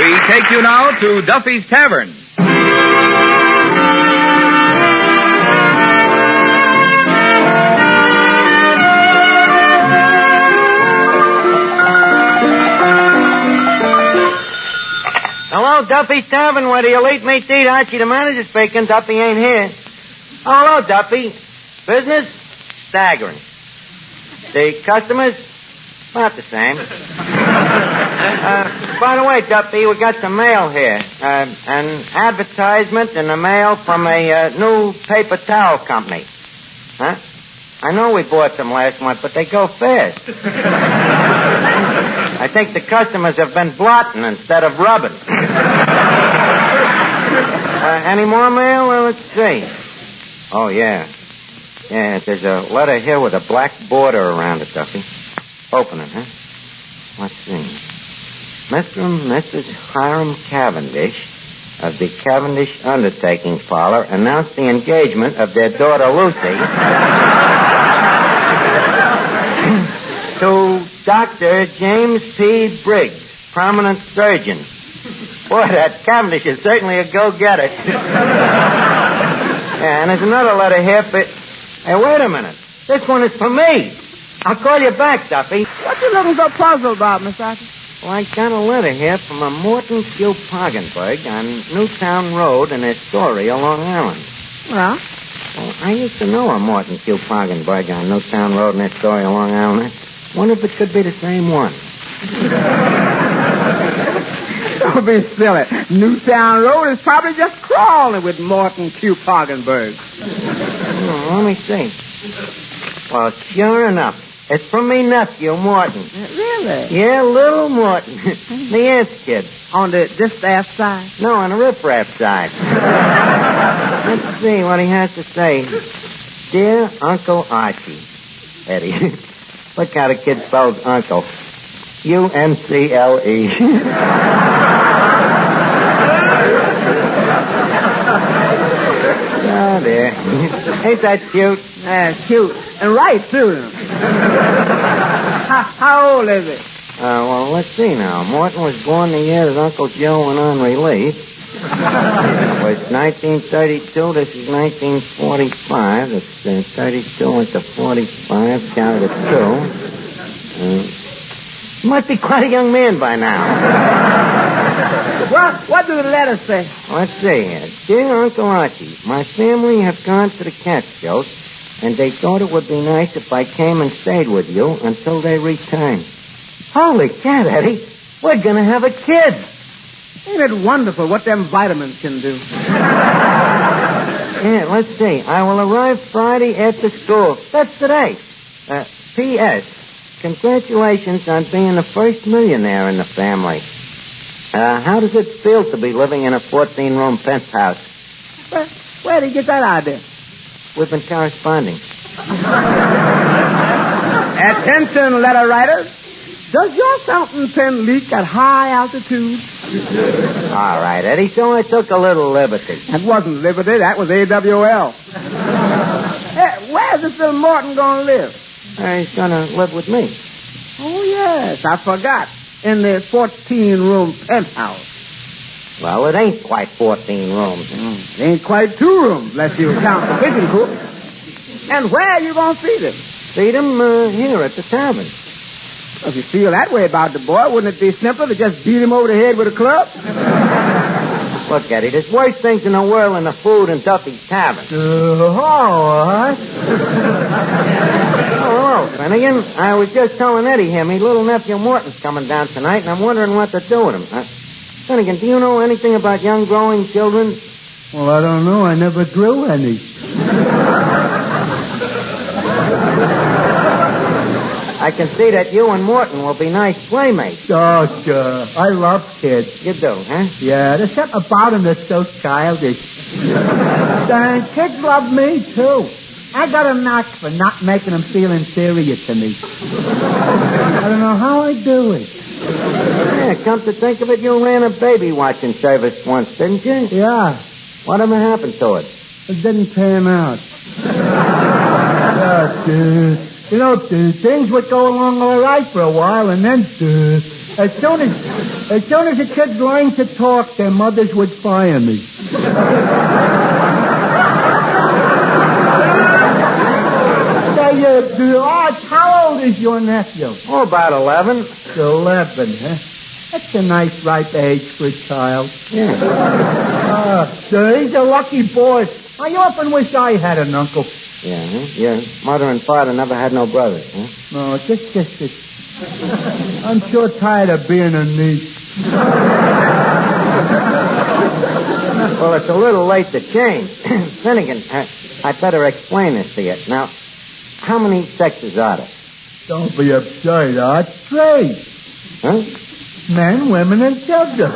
We take you now to Duffy's Tavern. Hello, Duffy's Tavern, where the elite meat eat. Archie, the manager's speaking. Duffy ain't here. Oh, hello, Duffy. Business? Staggering. The customers? About the same. By the way, Duffy, we got some mail here. An advertisement in the mail from a new paper towel company. Huh? I know we bought some last month, but they go fast. I think the customers have been blotting instead of rubbing. Any more mail? Let's see. Oh, yeah. Yeah, there's a letter here with a black border around it, Duffy. Open it, huh? Let's see. Mr. and Mrs. Hiram Cavendish of the Cavendish Undertaking Parlor announced the engagement of their daughter Lucy to Dr. James P. Briggs, prominent surgeon. Boy, that Cavendish is certainly a go-getter. Yeah, and there's another letter here for... Hey, wait a minute. This one is for me. I'll call you back, Duffy. What you looking so puzzled about, Miss Archie? Well, I got a letter here from a Morton Q. Poggenberg on Newtown Road in Astoria, Long Island. Well? Well, I used to know a Morton Q. Poggenberg on Newtown Road in Astoria, Long Island. I wonder if it could be the same one. Don't be silly. Newtown Road is probably just crawling with Morton Q. Poggenberg. Oh, let me see. Well, sure enough. It's from me nephew, Morton. Really? Yeah, little Morton. The aunt's kid. On the distaff side? No, on the riffraff side. Let's see what he has to say. Dear Uncle Archie. Eddie. Look how the kid spells uncle. U-N-C-L-E. Oh, dear. Ain't that cute? Cute. And right, too. How old is it? Well, let's see now. Morton was born the year that Uncle Joe went on relief. It was 1932. This is 1945. It's 32 into 45. Counted at 2. He must be quite a young man by now. What does the letter say? Let's see here. Dear Uncle Archie, my family have gone to the Catskills, and they thought it would be nice if I came and stayed with you until they return. Holy cat, Eddie. We're going to have a kid. Ain't it wonderful what them vitamins can do? Yeah, let's see. I will arrive Friday after school. That's today. P.S. Congratulations on being the first millionaire in the family. How does it feel to be living in a 14-room penthouse? Where did you get that idea? We've been corresponding. Attention, letter writers. Does your fountain pen leak at high altitude? All right, Eddie, so I took a little liberty. That wasn't liberty. That was AWL. Hey, where's this little Morton going to live? He's going to live with me. Oh, yes, I forgot. In the 14-room penthouse. Well, it ain't quite 14 rooms. It ain't quite 2 rooms, unless you count the pigeon coop. And where are you going to feed him? Feed him here at the tavern. Well, if you feel that way about the boy, wouldn't it be simpler to just beat him over the head with a club? Look, Eddie, there's worse things in the world than the food in Duffy's Tavern. All right. Oh, hello, Finnegan. I was just telling Eddie here, me little nephew Morton's coming down tonight, and I'm wondering what to do with him. Finnegan, do you know anything about young growing children? Well, I don't know. I never grew any. I can see that you and Morton will be nice playmates. Oh, sure. I love kids. You do, huh? Yeah, there's something about them that's so childish. Darn, kids love me, too. I got a knack for not making them feel inferior to me. I don't know how I do it. Yeah, come to think of it, you ran a baby watching service once, didn't you? Yeah. Whatever happened to it? It didn't pan out. You know, things would go along all right for a while, and then As soon as the kids learned to talk, their mothers would fire me. Say, Arch, how old is your nephew? Oh, about 11. 11, huh? That's a nice ripe age for a child. Yeah. So he's a lucky boy. I often wish I had an uncle. Yeah, huh? Your mother and father never had no brothers, huh? No, just. I'm sure tired of being a niece. Well, it's a little late to change. Finnegan, I'd better explain this to you. Now, how many sexes are there? Don't be absurd, Art. 3. Huh? Men, women, and children.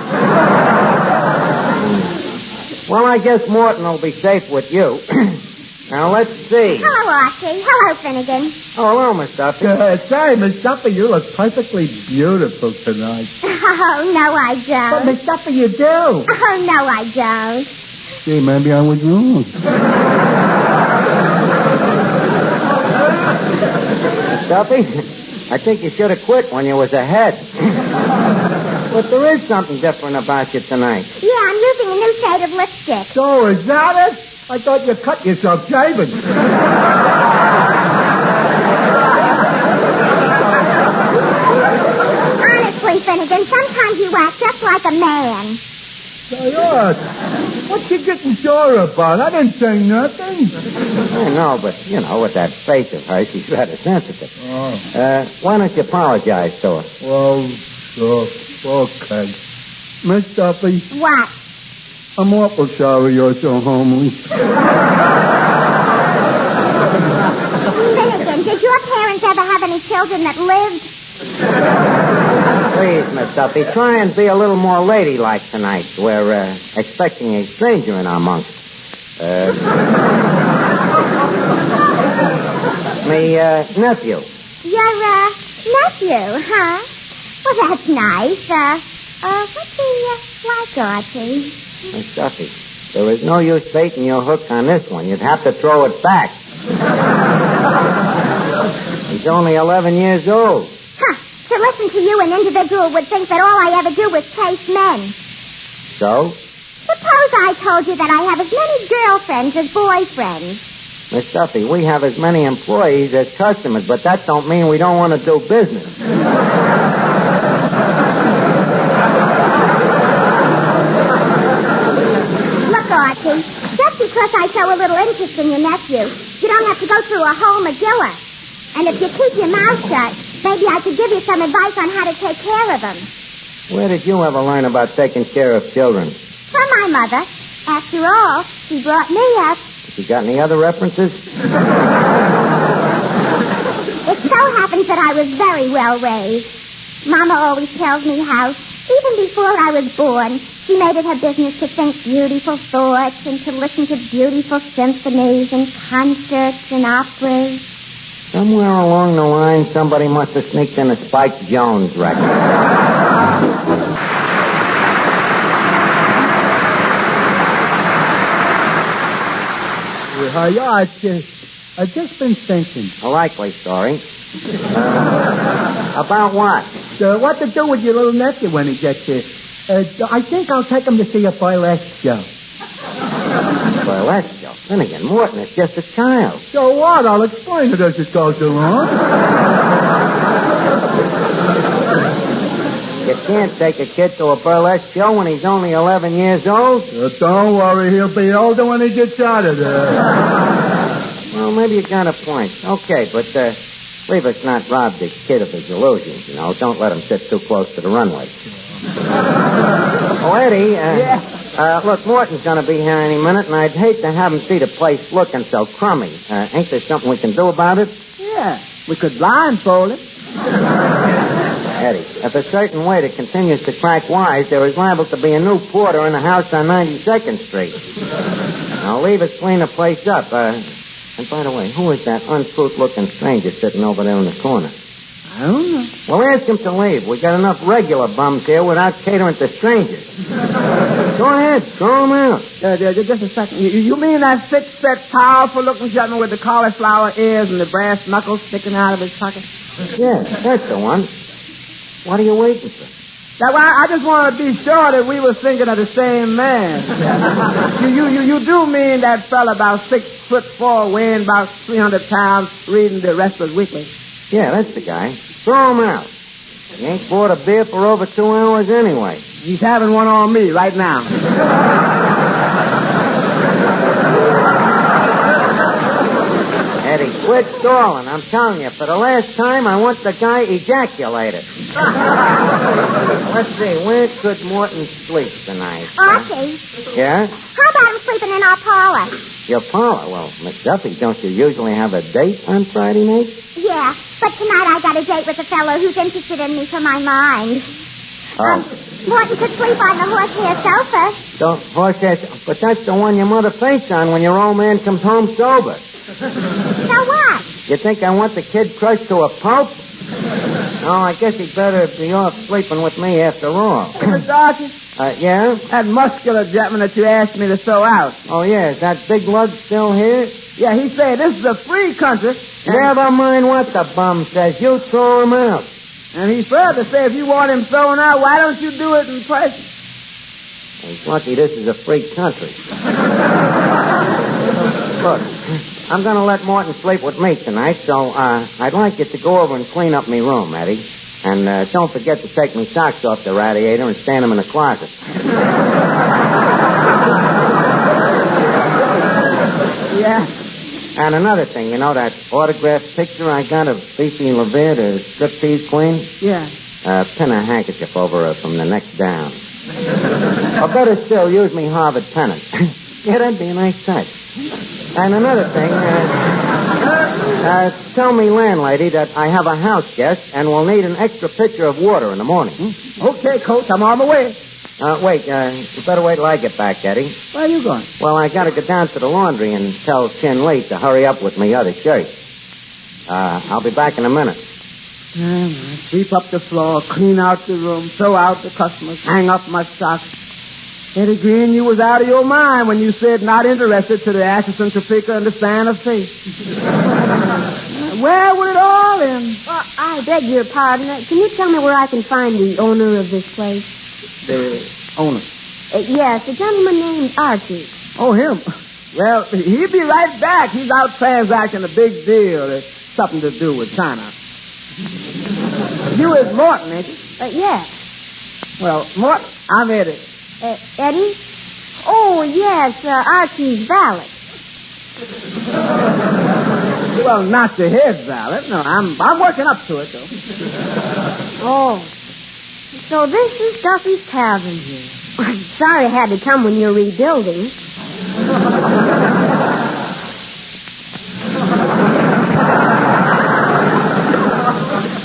Well, I guess Morton will be safe with you. Now, let's see. Hello, Archie. Hello, Finnegan. Oh, hello, Miss Duffy. Say, Miss Duffy, you look perfectly beautiful tonight. Oh, no, I don't. But, Miss Duffy, you do. Oh, no, I don't. See, maybe I was wrong. Miss Duffy, I think you should have quit when you was ahead. But there is something different about you tonight. Yeah, I'm using a new shade of lipstick. So, is that it? I thought you cut yourself shaving. Honestly, Finnegan, sometimes you act just like a man. Say, Art, what you getting sore about? I didn't say nothing. I know, but, with that face of hers, she's rather sensitive. Oh. Why don't you apologize to her? Well, okay. Miss Duffy, What? I'm awful sorry you're so homely. Finnegan, did your parents ever have any children that lived? Please, Miss Duffy, try and be a little more ladylike tonight. We're expecting a stranger in our monk. Me nephew. Your, nephew, huh? Well, that's nice. What's he, like, Archie? Miss Duffy, there is no use baiting your hook on this one. You'd have to throw it back. He's only 11 years old. Huh. To listen to you, an individual would think that all I ever do is chase men. So? Suppose I told you that I have as many girlfriends as boyfriends. Miss Duffy, we have as many employees as customers, but that don't mean we don't want to do business. Look, Archie, just because I show a little interest in your nephew, you don't have to go through a whole Megillah. And if you keep your mouth shut, maybe I could give you some advice on how to take care of them. Where did you ever learn about taking care of children? From my mother. After all, she brought me up. You got any other references? It so happens that I was very well raised. Mama always tells me how, even before I was born, she made it her business to think beautiful thoughts and to listen to beautiful symphonies and concerts and operas. Somewhere along the line, somebody must have sneaked in a Spike Jones record. Hi, Arch. I've just been thinking. A likely story. About what? What to do with your little nephew when he gets here. I think I'll take him to see a burlesque show. Burlesque show? Finnegan, Morton, it's just a child. So what? I'll explain it as it goes along. You can't take a kid to a burlesque show when he's only 11 years old. Don't worry, he'll be older when he gets out of there. Well, maybe you got a point. Okay, but leave us not rob the kid of his illusions, Don't let him sit too close to the runway. Oh, Eddie, Yeah? Look, Morton's going to be here any minute, and I'd hate to have him see the place looking so crummy. Ain't there something we can do about it? Yeah, we could blindfold him. Eddie, if a certain waiter continues to crack wise, there is liable to be a new porter in the house on 92nd Street. Now, leave us clean the place up. And by the way, who is that uncouth-looking stranger sitting over there in the corner? I don't know. Well, ask him to leave. We got enough regular bums here without catering to strangers. Go ahead, throw him out. Just a second. You mean that thick-set, powerful-looking gentleman with the cauliflower ears and the brass knuckles sticking out of his pocket? Yeah, that's the one. What are you waiting for? Now, I just want to be sure that we were thinking of the same man. You do mean that fella about 6'4", weighing about 300 pounds, reading the Wrestlers Weekly? Yeah, that's the guy. Throw him out. He ain't bought a beer for over 2 hours anyway. He's having one on me right now. Eddie, quit stalling. I'm telling you, for the last time, I want the guy ejaculated. Let's see, where could Morton sleep tonight? Archie, Yeah? how about him sleeping in our parlor? Your parlor? Well, Miss Duffy, don't you usually have a date on Friday night? Yeah, but tonight I got a date with a fellow who's interested in me for my mind. Oh. Morton could sleep on the horsehair sofa. So, horsehair, but that's the one your mother faints on when your old man comes home sober. So what? You think I want the kid crushed to a pulp? Oh, I guess he'd better be off sleeping with me after all. Mr. Archie, Yeah? that muscular gentleman that you asked me to throw out. Oh, yeah, is that big lug still here? Yeah, he said this is a free country. Never mind what the bum says. You throw him out. And he further said if you want him thrown out, why don't you do it in person? He's lucky this is a free country. Look, I'm going to let Morton sleep with me tonight, so I'd like you to go over and clean up me room, Eddie. And don't forget to take me socks off the radiator and stand them in the closet. Yeah. And another thing, you know that autographed picture I got of Fifi LeVere, the striptease queen? Yeah. Pin a handkerchief over her from the neck down. Or better still, use me Harvard pennant. Yeah, that'd be a nice touch. And another thing, tell me, landlady, that I have a house guest and will need an extra pitcher of water in the morning. Okay, Coach, I'm on the way. Wait, you better wait till I get back, Eddie. Where are you going? Well, I gotta go down to the laundry and tell Chin Lee to hurry up with my other shirt. I'll be back in a minute. Sweep up the floor, clean out the room, throw out the customers, hang up my socks. Eddie Green, you was out of your mind when you said not interested to the Atchison, Topeka, and the Stand of Faith. Where would it all end? Well, I beg your pardon. Can you tell me where I can find the owner of this place? The owner. Yes, a gentleman named Archie. Oh, him. Well, he'll be right back. He's out transacting a big deal. It's something to do with China. You is Morton, ain't you? Yes. Well, Morton, I'm Eddie. Eddie? Oh, yes, Archie's valet. Well, not the head valet. No, I'm working up to it, though. Oh. So this is Duffy's Tavern here. I'm sorry I had to come when you're rebuilding.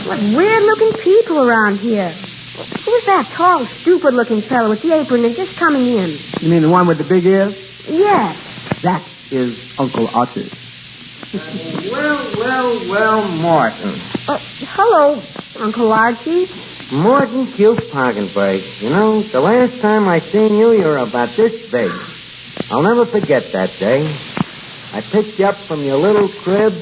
What weird-looking people around here. Who's that tall, stupid-looking fellow with the apron and just coming in? You mean the one with the big ears? Yes. That is Uncle Archie. Well, Morton. Hello, Uncle Archie. Morton Q. Poggenberg. You know, the last time I seen you, you were about this big. I'll never forget that day. I picked you up from your little crib.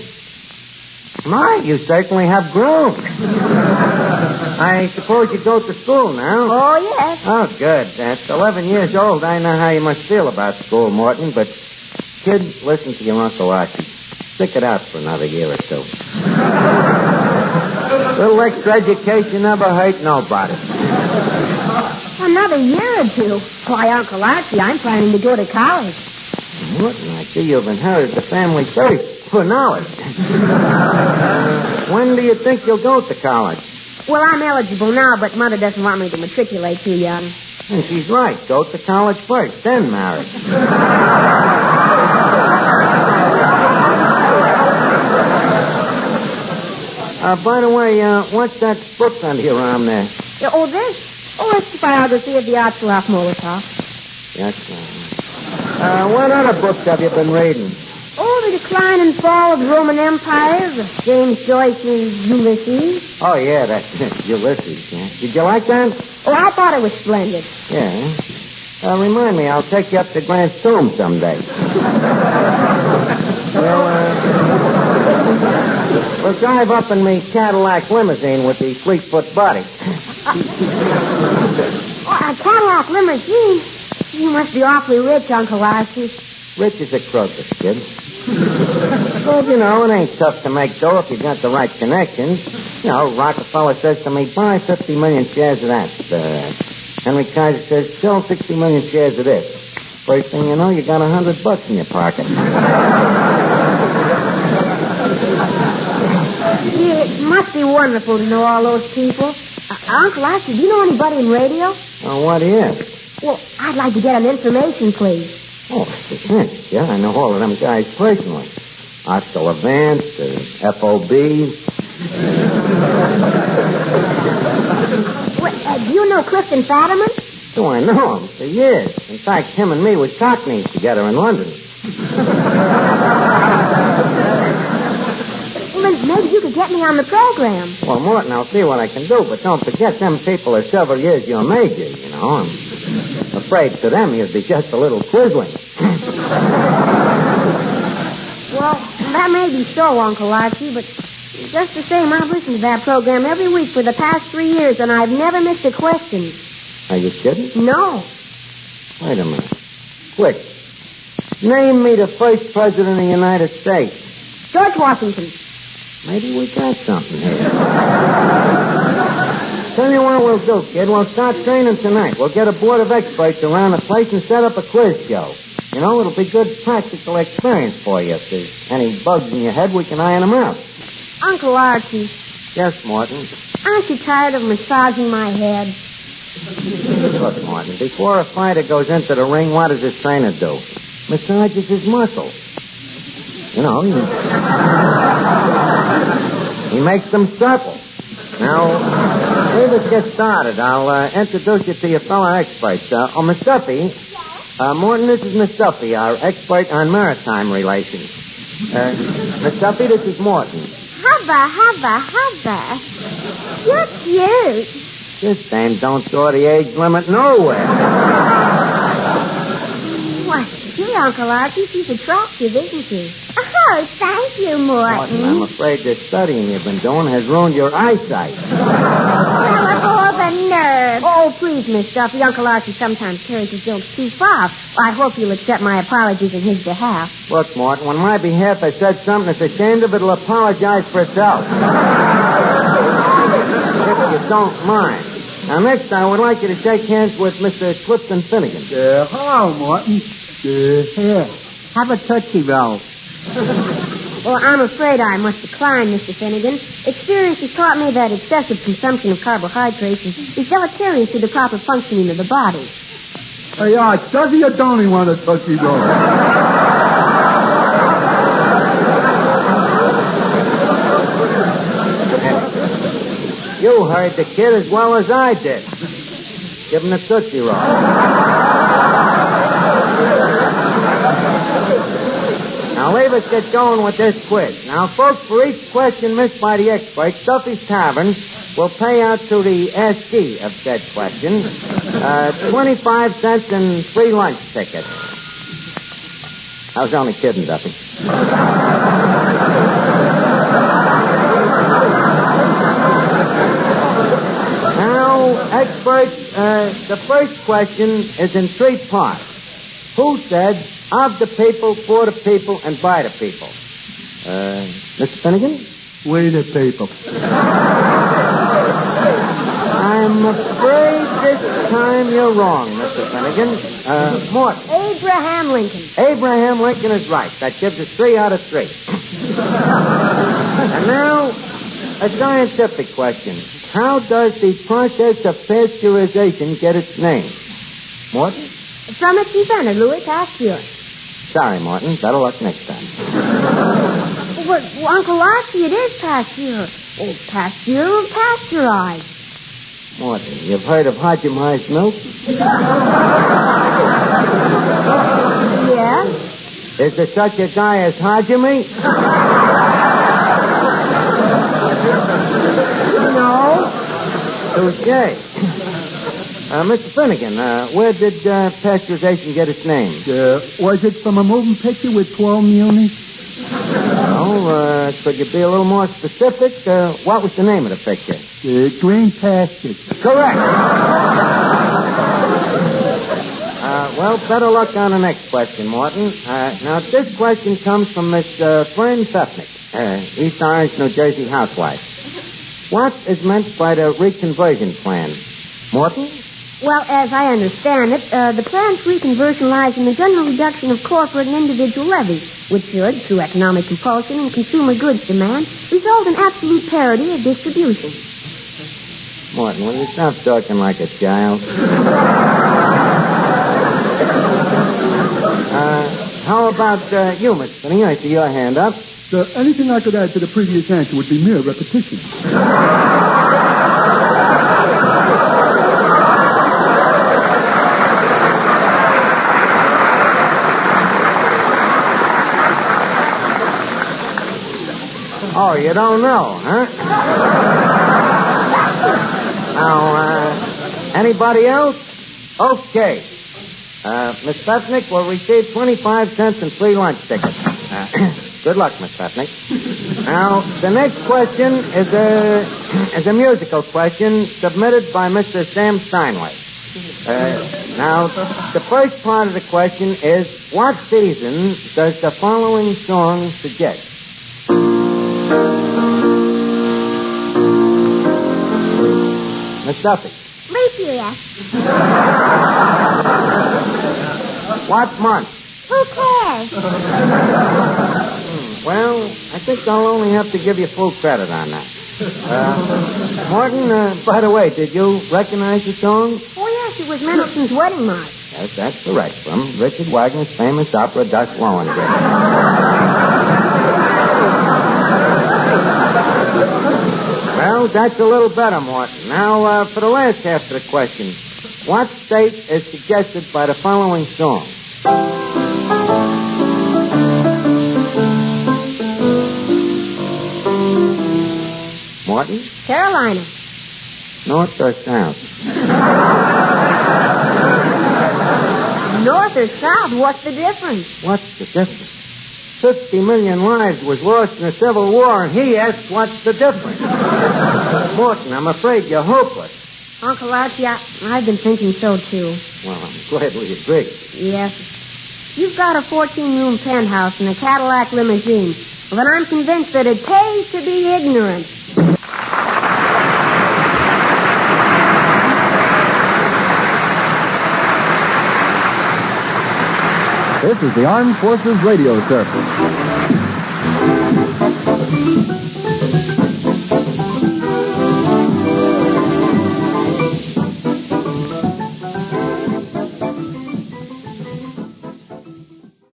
My, you certainly have grown. I suppose you go to school now? Oh, yes. Oh, good. At 11 years old, I know how you must feel about school, Morton, but, kid, listen to your Uncle Archie. Stick it out for another year or two. Little extra education never hurt nobody. Another year or two. Why, Uncle Archie, I'm planning to go to college. Morton, I see you've inherited the family thirst for knowledge. When do you think you'll go to college? Well, I'm eligible now, but Mother doesn't want me to matriculate too young. And she's right. Go to college first, then marry. By the way, what's that book under your arm there? Oh, this? Oh, it's the biography of the Archelaus Molotov. Yes. What other books have you been reading? Oh, The Decline and Fall of the Roman Empire, James Joyce's Ulysses. Oh, yeah, that's Ulysses. Yeah. Did you like that? Oh, I thought it was splendid. Yeah. Remind me, I'll take you up to Grant's tomb someday. Well, We'll drive up in me Cadillac limousine with the Fleetfoot body. A Cadillac limousine? You must be awfully rich, Uncle Archie. Rich as a crocus, kid. Well, you know, it ain't tough to make dough if you got the right connections. You know, Rockefeller says to me, buy 50 million shares of that. Henry Kaiser says, sell 60 million shares of this. First thing you know, you got $100 in your pocket. It must be wonderful to know all those people. Uncle Archie, do you know anybody in radio? Oh, what is? Well, I'd like to get an information, please. Oh, thanks. Yeah, I know all of them guys personally. Oscar Levant, FOB. Do you know Clifton Fadiman? Do I know him? For years. In fact, him and me was cockneys together in London. Well, then maybe you could get me on the program. Well, Morton, I'll see what I can do, but don't forget them people are several years your major, you know. I'm afraid to them you'd be just a little quizzling. Well, that may be so, Uncle Archie, but just the same, I've listened to that program every week for the past 3 years, and I've never missed a question. Are you kidding? No. Wait a minute. Quick. Name me the first president of the United States. George Washington. Maybe we got something here. Tell you what we'll do, kid. We'll start training tonight. We'll get a board of experts around the place and set up a quiz show. You know, it'll be good practical experience for you. If there's any bugs in your head, we can iron them out. Uncle Archie. Yes, Morton. Aren't you tired of massaging my head? Look, Morton, before a fighter goes into the ring, what does his trainer do? Massages his muscles. You know, he makes them supple. Now, let's get started. I'll introduce you to your fellow experts. Miss Duffy. Morton, this is Miss Duffy, our expert on maritime relations. Miss Duffy, this is Morton. Hubba. You're cute. This dame don't draw the age limit nowhere. Why, gee, Uncle Archie, she's attractive, isn't she? Oh, thank you, Morton. I'm afraid the studying you've been doing has ruined your eyesight. Well, of all the nerve. Oh, please, Miss Duffy. Uncle Archie sometimes carries his jokes too far. I hope you'll accept my apologies in his behalf. Look, Morton, when my behalf has said something that's ashamed of, it'll apologize for itself. If you don't mind. Now, next, I would like you to shake hands with Mr. Clifton Finnegan. Hello, Morton. Here, have a Tootsie Roll. Well, I'm afraid I must decline, Mr. Finnegan. Experience has taught me that excessive consumption of carbohydrates is deleterious to the proper functioning of the body. Hey, Arch, does he or don't he want a Tootsie Roll? You heard the kid as well as I did. Give him a Tootsie Roll. Now, leave us get going with this quiz. Now, folks, for each question missed by the experts, Duffy's Tavern will pay out to the askee of said question 25 cents and free lunch tickets. I was only kidding, Duffy. Now, experts, the first question is in 3 parts. Who said, of the people, for the people, and by the people? Mr. Finnegan? We the people. I'm afraid this time you're wrong, Mr. Finnegan. Morton. Abraham Lincoln. Abraham Lincoln is right. That gives us 3 out of 3. And now, a scientific question. How does the process of pasteurization get its name? Morton? From its inventor, Louis Pasteur. Sorry, Morton. Better luck next time. Well, Uncle Archie, it is Pasteur. Oh, Pasteur and pasteurized. Morton, you've heard of Hodgemized milk? Yeah? Is there such a guy as Hodgemy? No. Touché. Mr. Finnegan, where did pasteurization get its name? Was it from a moving picture with 12 munis? No, Well, could you be a little more specific? What was the name of the picture? Green pastures. Correct. Well, better luck on the next question, Morton. Now, this question comes from Miss Fern Sefnick, East Orange, New Jersey housewife. What is meant by the reconversion plan? Morton? Well, as I understand it, the plan's reconversion lies in the general reduction of corporate and individual levies, which should, through economic compulsion and consumer goods demand, result in absolute parity of distribution. Morton, will you stop talking like a child? How about you, Miss Finney? I see your hand up. Anything I could add to the previous answer would be mere repetition. Oh, you don't know, huh? Now, anybody else? Okay. Miss Sefnick will receive 25 cents and free lunch tickets. Good luck, Miss Sefnick. Now, the next question is a musical question submitted by Mr. Sam Steinway. Now, the first part of the question is, what season does the following song suggest? Miss Duffy. Leap year. What month? Who cares? Well, I think I'll only have to give you full credit on that. Morton, by the way, did you recognize the song? Oh, yes, it was Mendelssohn's Wedding March. Yes, that's correct. From Richard Wagner's famous opera, Das Lohengrin. Well, that's a little better, Morton. Now, for the last half of the question, what state is suggested by the following song? Morton? Carolina. North or south? North or south, what's the difference? What's the difference? 50 million lives was lost in the Civil War, and he asks what's the difference. Morton, I'm afraid you're hopeless. Uncle Archie, I've been thinking so, too. Well, I'm glad we agree. Yes. You've got a 14-room penthouse and a Cadillac limousine. Well, then I'm convinced that it pays to be ignorant. This is the Armed Forces Radio Service.